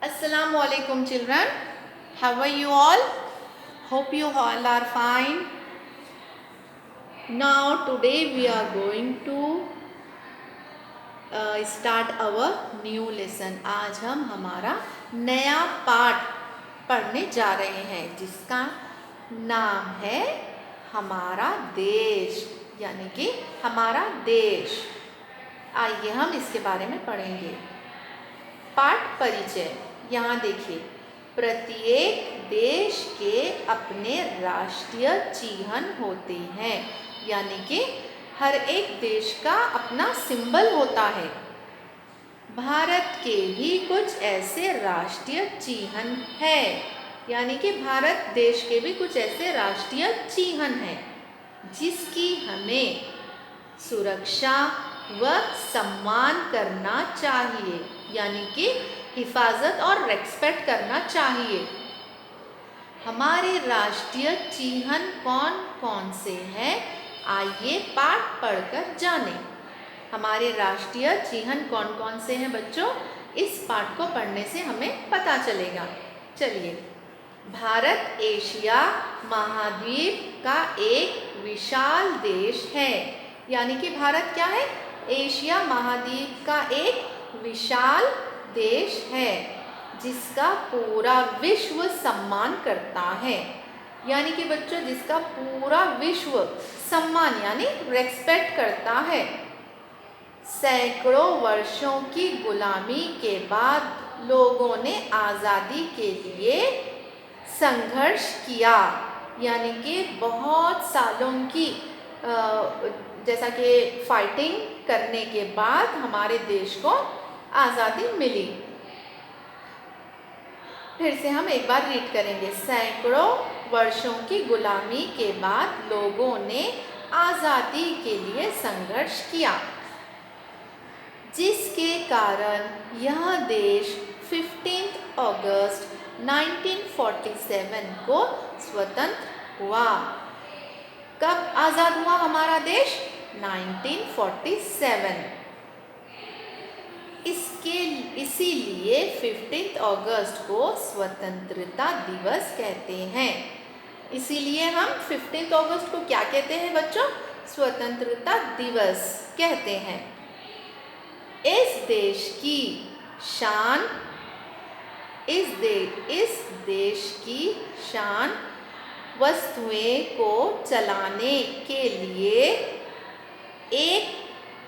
Assalamu alaikum children. How are you all? Hope you all are fine. Now today we are going to start our new lesson. आज हम हमारा नया पाठ पढ़ने जा रहे हैं जिसका नाम है हमारा देश, यानी कि हमारा देश। आइए हम इसके बारे में पढ़ेंगे। पाठ परिचय। यहाँ देखिए, प्रत्येक देश के अपने राष्ट्रीय चिन्ह होते हैं, यानी कि हर एक देश का अपना सिंबल होता है। भारत के भी कुछ ऐसे राष्ट्रीय चिन्ह हैं, यानी कि भारत देश के भी कुछ ऐसे राष्ट्रीय चिन्ह हैं जिसकी हमें सुरक्षा व सम्मान करना चाहिए, यानी कि हिफाजत और रेस्पेक्ट करना चाहिए। हमारे राष्ट्रीय चिन्ह कौन कौन से हैं, आइए पाठ पढ़कर जानें। हमारे राष्ट्रीय चिन्ह कौन कौन से हैं बच्चों, इस पाठ को पढ़ने से हमें पता चलेगा। चलिए, भारत एशिया महाद्वीप का एक विशाल देश है, यानी कि भारत क्या है, एशिया महाद्वीप का एक विशाल देश है जिसका पूरा विश्व सम्मान करता है, यानी कि बच्चों जिसका पूरा विश्व सम्मान यानी रेस्पेक्ट करता है। सैकड़ों वर्षों की गुलामी के बाद लोगों ने आज़ादी के लिए संघर्ष किया, यानी कि बहुत सालों की जैसा कि फाइटिंग करने के बाद हमारे देश को आज़ादी मिली। फिर से हम एक बार रीड करेंगे। सैकड़ों वर्षों की गुलामी के बाद लोगों ने आज़ादी के लिए संघर्ष किया, जिसके कारण यह देश 15 अगस्त 1947 को स्वतंत्र हुआ। कब आज़ाद हुआ हमारा देश? 1947। इसीलिए 15 अगस्त को स्वतंत्रता दिवस कहते हैं। इसीलिए हम 15 अगस्त को क्या कहते हैं बच्चों? स्वतंत्रता दिवस कहते हैं। इस देश की शान, इस देश की शान वस्तुएं को चलाने के लिए एक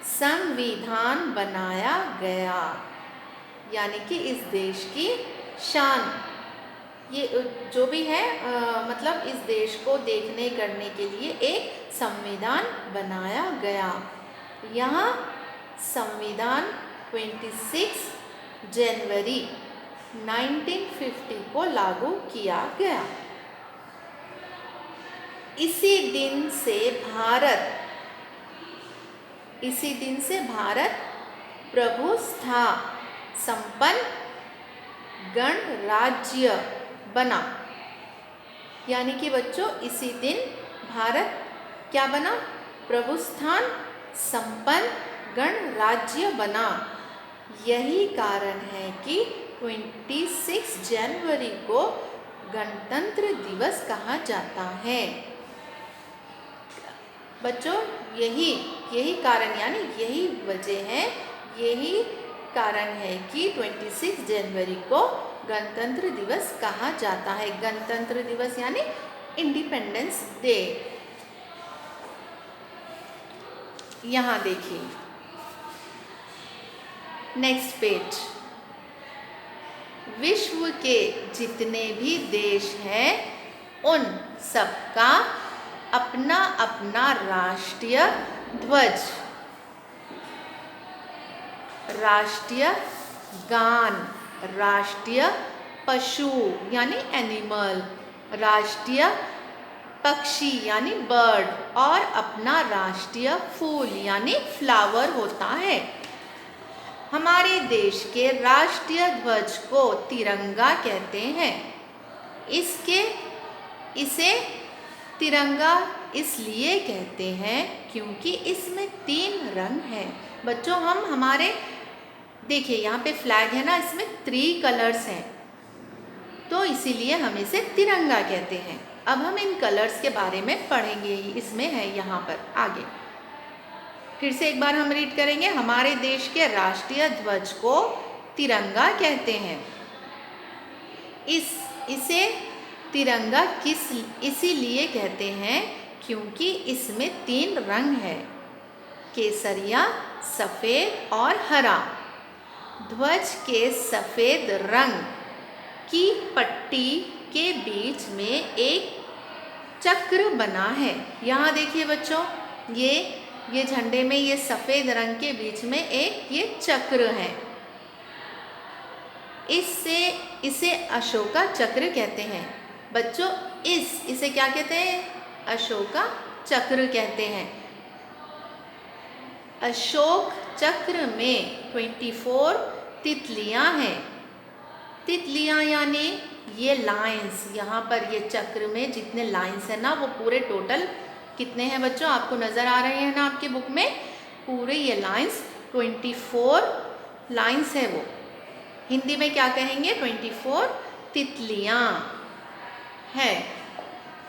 संविधान बनाया गया, यानी कि इस देश की शान, ये जो भी है मतलब इस देश को देखने करने के लिए एक संविधान बनाया गया। यहाँ संविधान 26 जनवरी 1950 को लागू किया गया। इसी दिन से भारत प्रभुसत्ता संपन्न गणराज्य बना, यानी कि बच्चों इसी दिन भारत क्या बना? प्रभुसत्ता संपन्न गणराज्य बना। यही कारण है कि 26 जनवरी को गणतंत्र दिवस कहा जाता है। बच्चों यही कारण यानी यही वजह है, यही कारण है कि 26 जनवरी को गणतंत्र दिवस कहा जाता है। गणतंत्र दिवस यानी इंडिपेंडेंस डे। यहाँ देखिए नेक्स्ट पेज। विश्व के जितने भी देश हैं उन सबका अपना अपना राष्ट्रीय ध्वज, राष्ट्रीय गान, राष्ट्रीय पशु यानी एनिमल, राष्ट्रीय पक्षी यानी बर्ड और अपना राष्ट्रीय फूल यानी फ्लावर होता है। हमारे देश के राष्ट्रीय ध्वज को तिरंगा कहते हैं। इसे तिरंगा इसलिए कहते हैं क्योंकि इसमें 3 रंग हैं। बच्चों हम हमारे देखिए यहाँ पे फ्लैग है ना, इसमें 3 कलर्स हैं, तो इसीलिए हम इसे तिरंगा कहते हैं। अब हम इन कलर्स के बारे में पढ़ेंगे, इसमें है यहाँ पर आगे। फिर से एक बार हम रीड करेंगे। हमारे देश के राष्ट्रीय ध्वज को तिरंगा कहते हैं। इसे तिरंगा इसीलिए कहते हैं क्योंकि इसमें 3 रंग है, केसरिया, सफ़ेद और हरा। ध्वज के सफ़ेद रंग की पट्टी के बीच में एक चक्र बना है। यहाँ देखिए बच्चों, ये झंडे में ये सफ़ेद रंग के बीच में एक ये चक्र है। इसे अशोका चक्र कहते हैं। बच्चों इसे क्या कहते हैं? अशोका चक्र कहते हैं। अशोक चक्र में 24 तितलियां हैं। तितलियां यानी ये लाइंस, यहाँ पर ये चक्र में जितने लाइंस हैं ना, वो पूरे टोटल कितने हैं बच्चों? आपको नज़र आ रहे हैं ना आपकी बुक में? पूरे ये लाइंस 24 लाइंस है। वो हिंदी में क्या कहेंगे? 24 तितलियां हैं।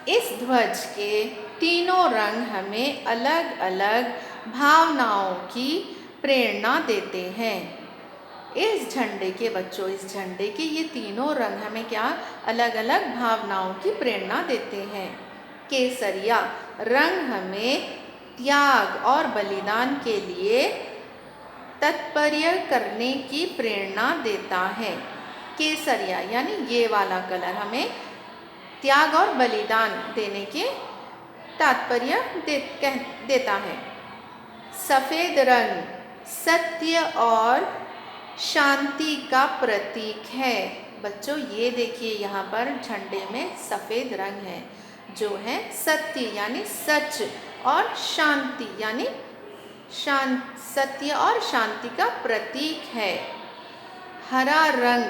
इस ध्वज के तीनों रंग हमें अलग अलग भावनाओं की प्रेरणा देते हैं। इस झंडे के बच्चों, इस झंडे के ये तीनों रंग हमें क्या अलग अलग भावनाओं की प्रेरणा देते हैं। केसरिया रंग हमें त्याग और बलिदान के लिए तत्पर्य करने की प्रेरणा देता है। केसरिया यानी ये वाला कलर हमें त्याग और बलिदान देने के तात्पर्य देता है। सफ़ेद रंग सत्य और शांति का प्रतीक है। बच्चों ये देखिए, यहाँ पर झंडे में सफ़ेद रंग है जो है सत्य यानी सच, और शांति यानी सत्य और शांति का प्रतीक है। हरा रंग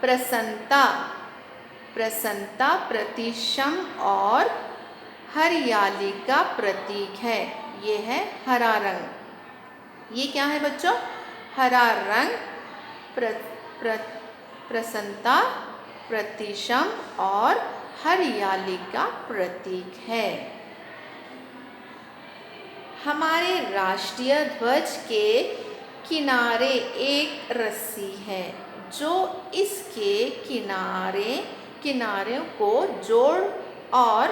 प्रसन्नता, प्रतिशम और हरियाली का प्रतीक है। ये है हरा रंग। ये क्या है बच्चों? हरा रंग प्रसन्नता, प्रतिशम और हरियाली का प्रतीक है। हमारे राष्ट्रीय ध्वज के किनारे एक रस्सी है जो इसके किनारे को जोड़ और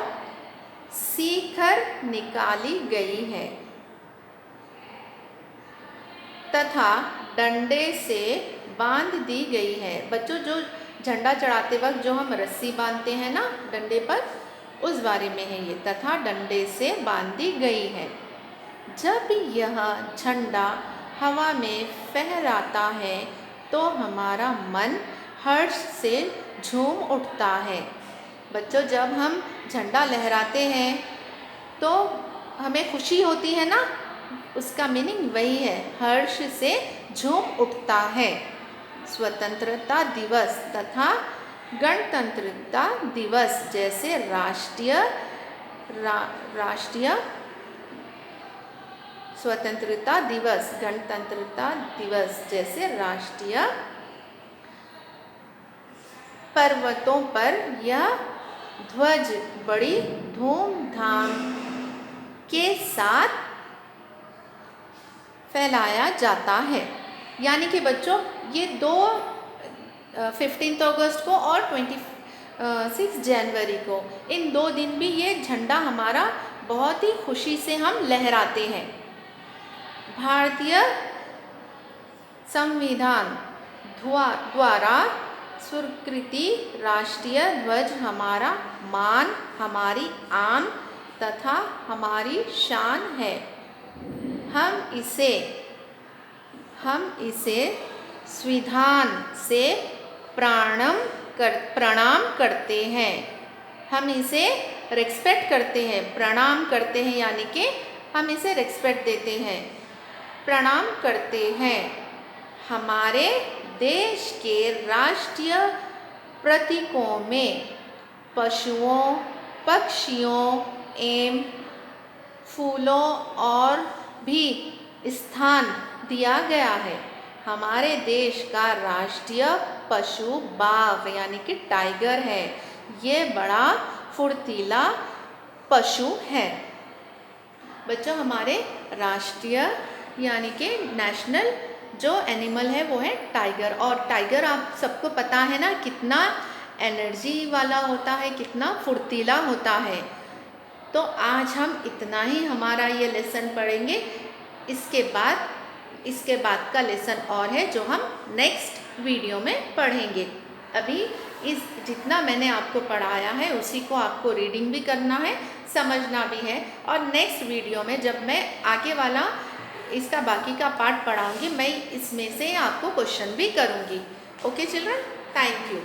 सीकर निकाली गई है तथा डंडे से बांध दी गई है। बच्चों जो झंडा चढ़ाते वक्त जो हम रस्सी बांधते हैं ना डंडे पर, उस बारे में है ये। तथा डंडे से बांधी गई है। जब यह झंडा हवा में फहराता है तो हमारा मन हर्ष से झूम उठता है। बच्चों जब हम झंडा लहराते हैं तो हमें खुशी होती है ना, उसका मीनिंग वही है, हर्ष से झूम उठता है। स्वतंत्रता दिवस तथा गणतंत्रता दिवस जैसे राष्ट्रीय स्वतंत्रता दिवस, गणतंत्रता दिवस जैसे राष्ट्रीय पर्वतों पर यह ध्वज बड़ी धूमधाम के साथ फहराया जाता है। यानी कि बच्चों ये 15 अगस्त को और 26 जनवरी को, इन 2 दिन भी ये झंडा हमारा बहुत ही खुशी से हम लहराते हैं। भारतीय संविधान द्वारा स्वीकृति राष्ट्रीय ध्वज हमारा मान, हमारी आन तथा हमारी शान है। हम इसे संविधान से प्रणाम करते हैं। हम इसे रिस्पेक्ट करते हैं, प्रणाम करते हैं, यानी कि हम इसे रिस्पेक्ट देते हैं, प्रणाम करते हैं। हमारे देश के राष्ट्रीय प्रतीकों में पशुओं, पक्षियों एवं फूलों और भी स्थान दिया गया है। हमारे देश का राष्ट्रीय पशु बाघ यानी कि टाइगर है। ये बड़ा फुर्तीला पशु है। बच्चों, हमारे राष्ट्रीय यानी कि नेशनल जो एनिमल है वो है टाइगर। और टाइगर आप सबको पता है ना कितना एनर्जी वाला होता है, कितना फुर्तीला होता है। तो आज हम इतना ही हमारा ये लेसन पढ़ेंगे। इसके बाद का लेसन और है जो हम नेक्स्ट वीडियो में पढ़ेंगे। अभी इस जितना मैंने आपको पढ़ाया है उसी को आपको रीडिंग भी करना है, समझना भी है। और नेक्स्ट वीडियो में जब मैं आगे वाला इसका बाकी का पार्ट पढ़ाऊंगी, मैं इसमें से आपको क्वेश्चन भी करूंगी। Okay children, thank you.